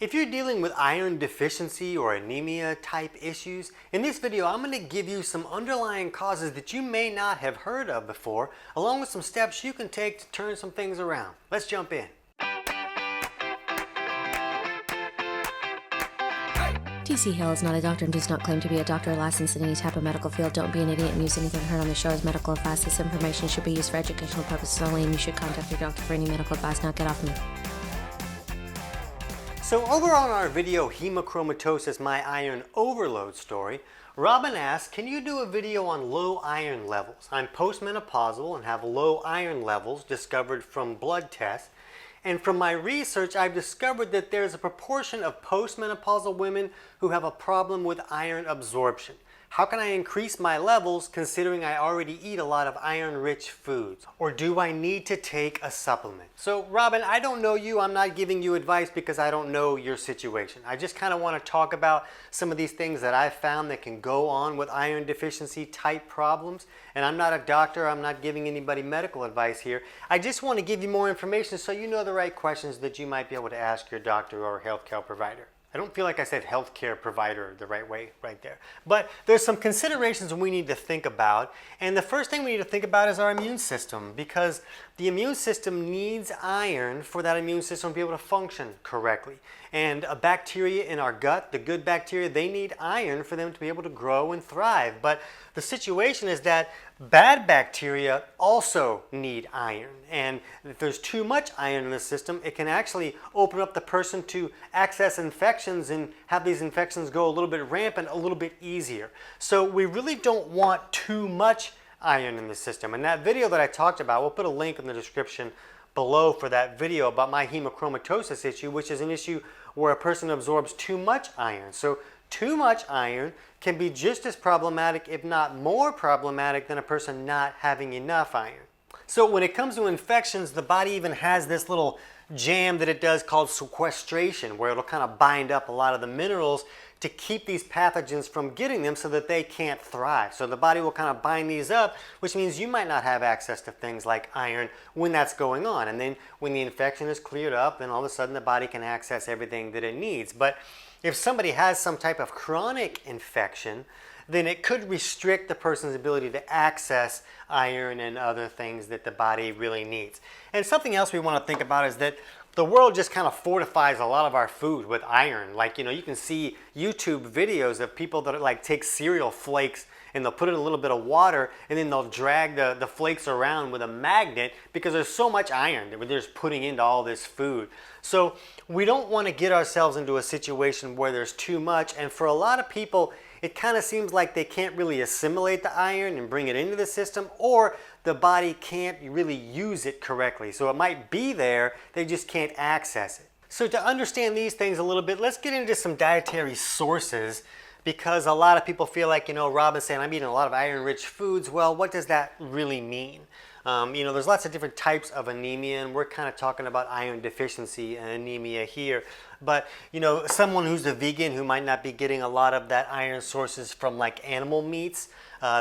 If you're dealing with iron deficiency or anemia type issues, in this video I'm going to give you some underlying causes that you may not have heard of before, along with some steps you can take to turn some things around. Let's jump in. TC Hale is not a doctor and does not claim to be a doctor or licensed in any type of medical field. Don't be an idiot and use anything heard on the show as medical advice. This information should be used for educational purposes only, and you should contact your doctor for any medical advice. Now get off me. So over on our video, Hemochromatosis, My Iron Overload Story, Robin asked, can you do a video on low iron levels? I'm postmenopausal and have low iron levels discovered from blood tests. And from my research, I've discovered that there's a proportion of postmenopausal women who have a problem with iron absorption. How can I increase my levels considering I already eat a lot of iron-rich foods? Or do I need to take a supplement? So Robin, I don't know you. I'm not giving you advice because I don't know your situation. I just kind of want to talk about some of these things that I've found that can go on with iron deficiency type problems. And I'm not a doctor. I'm not giving anybody medical advice here. I just want to give you more information so you know the right questions that you might be able to ask your doctor or healthcare provider. I don't feel like I said healthcare provider the right way right there. But there's some considerations we need to think about. And the first thing we need to think about is our immune system, because the immune system needs iron for that immune system to be able to function correctly. And a bacteria in our gut, the good bacteria, they need iron for them to be able to grow and thrive. But the situation is that bad bacteria also need iron. And if there's too much iron in the system, it can actually open up the person to access infections and have these infections go a little bit rampant a little bit easier. So we really don't want too much iron in the system. And that video that I talked about, we'll put a link in the description below for that video about my hemochromatosis issue, which is an issue where a person absorbs too much iron. So too much iron can be just as problematic, if not more problematic, than a person not having enough iron. So when it comes to infections, the body even has this little jam that it does called sequestration, where it'll kind of bind up a lot of the minerals to keep these pathogens from getting them so that they can't thrive. So the body will kind of bind these up, which means you might not have access to things like iron when that's going on. And then when the infection is cleared up, then all of a sudden the body can access everything that it needs. But if somebody has some type of chronic infection, then it could restrict the person's ability to access iron and other things that the body really needs. And something else we want to think about is that the world just kind of fortifies a lot of our food with iron. Like, you can see YouTube videos of people that like take cereal flakes and they'll put in a little bit of water and then they'll drag the flakes around with a magnet because there's so much iron that they're just putting into all this food. So we don't want to get ourselves into a situation where there's too much, and for a lot of people it kind of seems like they can't really assimilate the iron and bring it into the system, or the body can't really use it correctly. So it might be there, they just can't access it. So to understand these things a little bit, let's get into some dietary sources, because a lot of people feel like, Robin's saying I'm eating a lot of iron-rich foods. Well, what does that really mean? There's lots of different types of anemia, and we're kind of talking about iron deficiency and anemia here. But, someone who's a vegan who might not be getting a lot of that iron sources from like animal meats,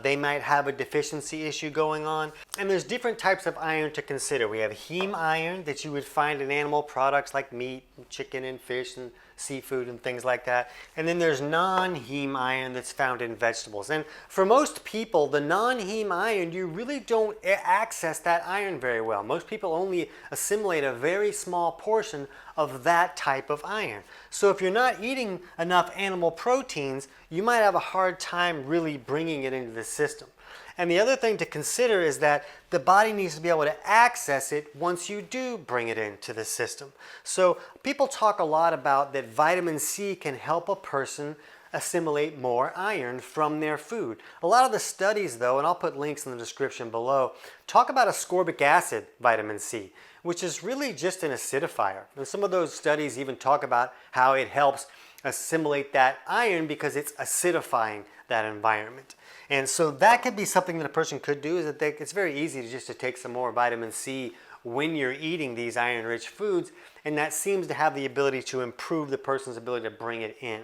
they might have a deficiency issue going on. And there's different types of iron to consider. We have heme iron that you would find in animal products like meat, and chicken and fish and seafood and things like that. And then there's non-heme iron that's found in vegetables. And for most people, the non-heme iron, you really don't access that iron very well. Most people only assimilate a very small portion of that type of iron. So if you're not eating enough animal proteins, you might have a hard time really bringing it into the system. And the other thing to consider is that the body needs to be able to access it once you do bring it into the system. So people talk a lot about that vitamin C can help a person assimilate more iron from their food. A lot of the studies though, and I'll put links in the description below, talk about ascorbic acid vitamin C, which is really just an acidifier. And some of those studies even talk about how it helps assimilate that iron because it's acidifying that environment. And so that could be something that a person could do, is that it's very easy to take some more vitamin C when you're eating these iron-rich foods, and that seems to have the ability to improve the person's ability to bring it in.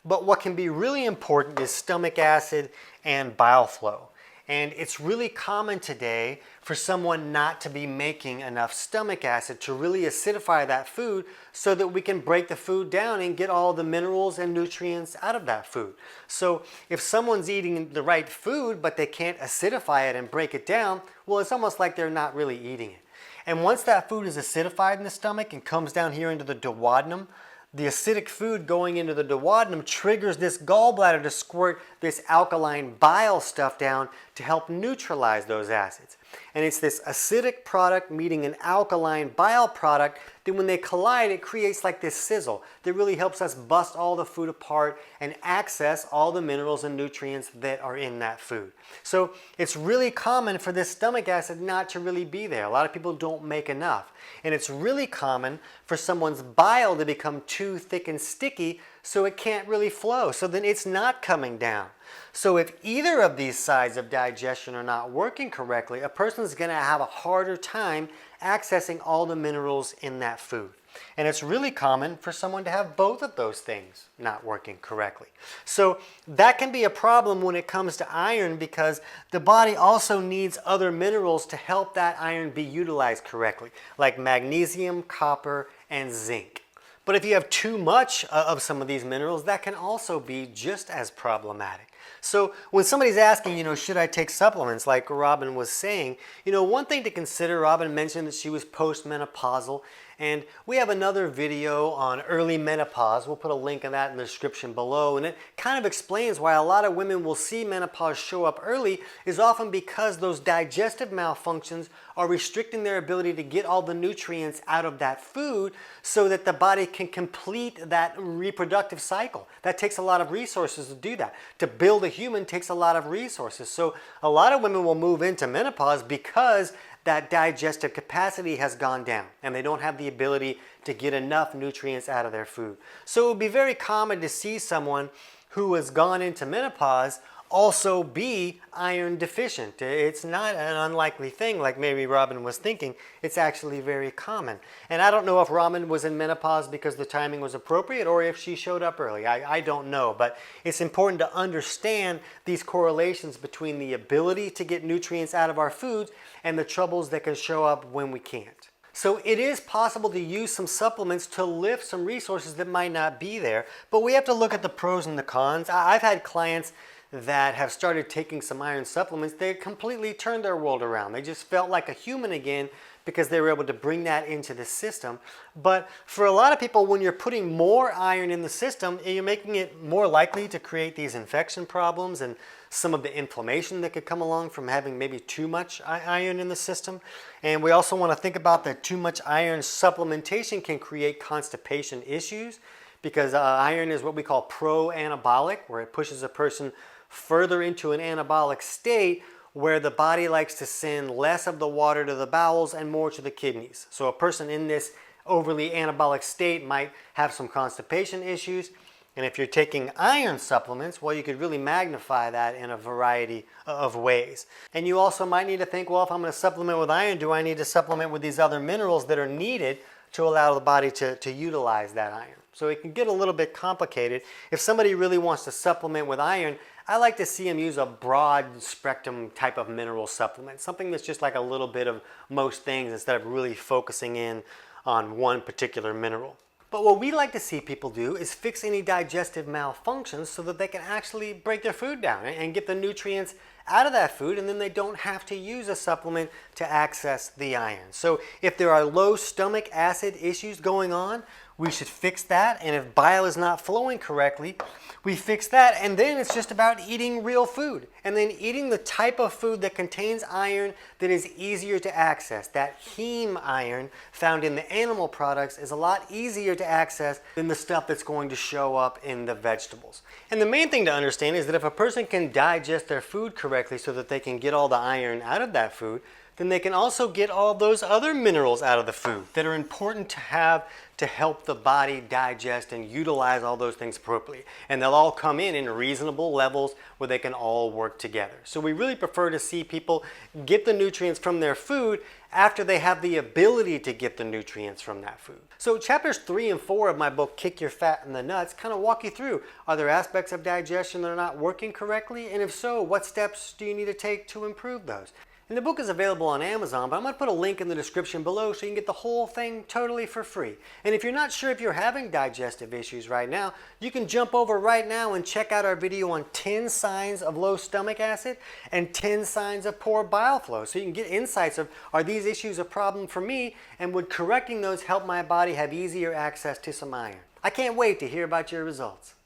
But what can be really important is stomach acid and bile flow. And it's really common today for someone not to be making enough stomach acid to really acidify that food so that we can break the food down and get all the minerals and nutrients out of that food. So if someone's eating the right food but they can't acidify it and break it down, well, it's almost like they're not really eating it. And once that food is acidified in the stomach and comes down here into the duodenum, the acidic food going into the duodenum triggers this gallbladder to squirt this alkaline bile stuff down to help neutralize those acids. And it's this acidic product meeting an alkaline bile product that when they collide, it creates like this sizzle that really helps us bust all the food apart and access all the minerals and nutrients that are in that food. So it's really common for this stomach acid not to really be there. A lot of people don't make enough. And it's really common for someone's bile to become too thick and sticky so it can't really flow. So then it's not coming down. So if either of these sides of digestion are not working correctly, a person's going to have a harder time accessing all the minerals in that food. And it's really common for someone to have both of those things not working correctly. So that can be a problem when it comes to iron because the body also needs other minerals to help that iron be utilized correctly, like magnesium, copper, and zinc. But if you have too much of some of these minerals, that can also be just as problematic. So when somebody's asking, should I take supplements like Robin was saying, one thing to consider, Robin mentioned that she was postmenopausal, and we have another video on early menopause. We'll put a link on that in the description below, and it kind of explains why a lot of women will see menopause show up early is often because those digestive malfunctions are restricting their ability to get all the nutrients out of that food so that the body can complete that reproductive cycle. That takes a lot of resources to do that. To build a human takes a lot of resources. So a lot of women will move into menopause because that digestive capacity has gone down and they don't have the ability to get enough nutrients out of their food. So it would be very common to see someone who has gone into menopause also be iron deficient. It's not an unlikely thing like maybe Robin was thinking. It's actually very common. And I don't know if Robin was in menopause because the timing was appropriate or if she showed up early. I don't know, but it's important to understand these correlations between the ability to get nutrients out of our foods and the troubles that can show up when we can't. So it is possible to use some supplements to lift some resources that might not be there, but we have to look at the pros and the cons. I've had clients that have started taking some iron supplements. They completely turned their world around. They just felt like a human again because they were able to bring that into the system. But for a lot of people, when you're putting more iron in the system, you're making it more likely to create these infection problems and some of the inflammation that could come along from having maybe too much iron in the system. And we also want to think about that too much iron supplementation can create constipation issues because iron is what we call pro-anabolic, where it pushes a person further into an anabolic state where the body likes to send less of the water to the bowels and more to the kidneys. So a person in this overly anabolic state might have some constipation issues. And if you're taking iron supplements, well, you could really magnify that in a variety of ways. And you also might need to think, well, if I'm going to supplement with iron, do I need to supplement with these other minerals that are needed to allow the body to utilize that iron? So it can get a little bit complicated. If somebody really wants to supplement with iron, I like to see them use a broad spectrum type of mineral supplement, something that's just like a little bit of most things instead of really focusing in on one particular mineral. But what we like to see people do is fix any digestive malfunctions so that they can actually break their food down and get the nutrients out of that food, and then they don't have to use a supplement to access the iron. So if there are low stomach acid issues going on, we should fix that. And if bile is not flowing correctly, we fix that. And then it's just about eating real food. And then eating the type of food that contains iron that is easier to access. That heme iron found in the animal products is a lot easier to access than the stuff that's going to show up in the vegetables. And the main thing to understand is that if a person can digest their food correctly so that they can get all the iron out of that food, then they can also get all those other minerals out of the food that are important to have to help the body digest and utilize all those things appropriately. And they'll all come in reasonable levels where they can all work together. So we really prefer to see people get the nutrients from their food after they have the ability to get the nutrients from that food. So chapters 3 and 4 of my book, Kick Your Fat in the Nuts, kind of walk you through, are there aspects of digestion that are not working correctly? And if so, what steps do you need to take to improve those? And the book is available on Amazon, but I'm going to put a link in the description below so you can get the whole thing totally for free. And if you're not sure if you're having digestive issues right now, you can jump over right now and check out our video on 10 signs of low stomach acid and 10 signs of poor bile flow. So you can get insights of, are these issues a problem for me, and would correcting those help my body have easier access to some iron? I can't wait to hear about your results.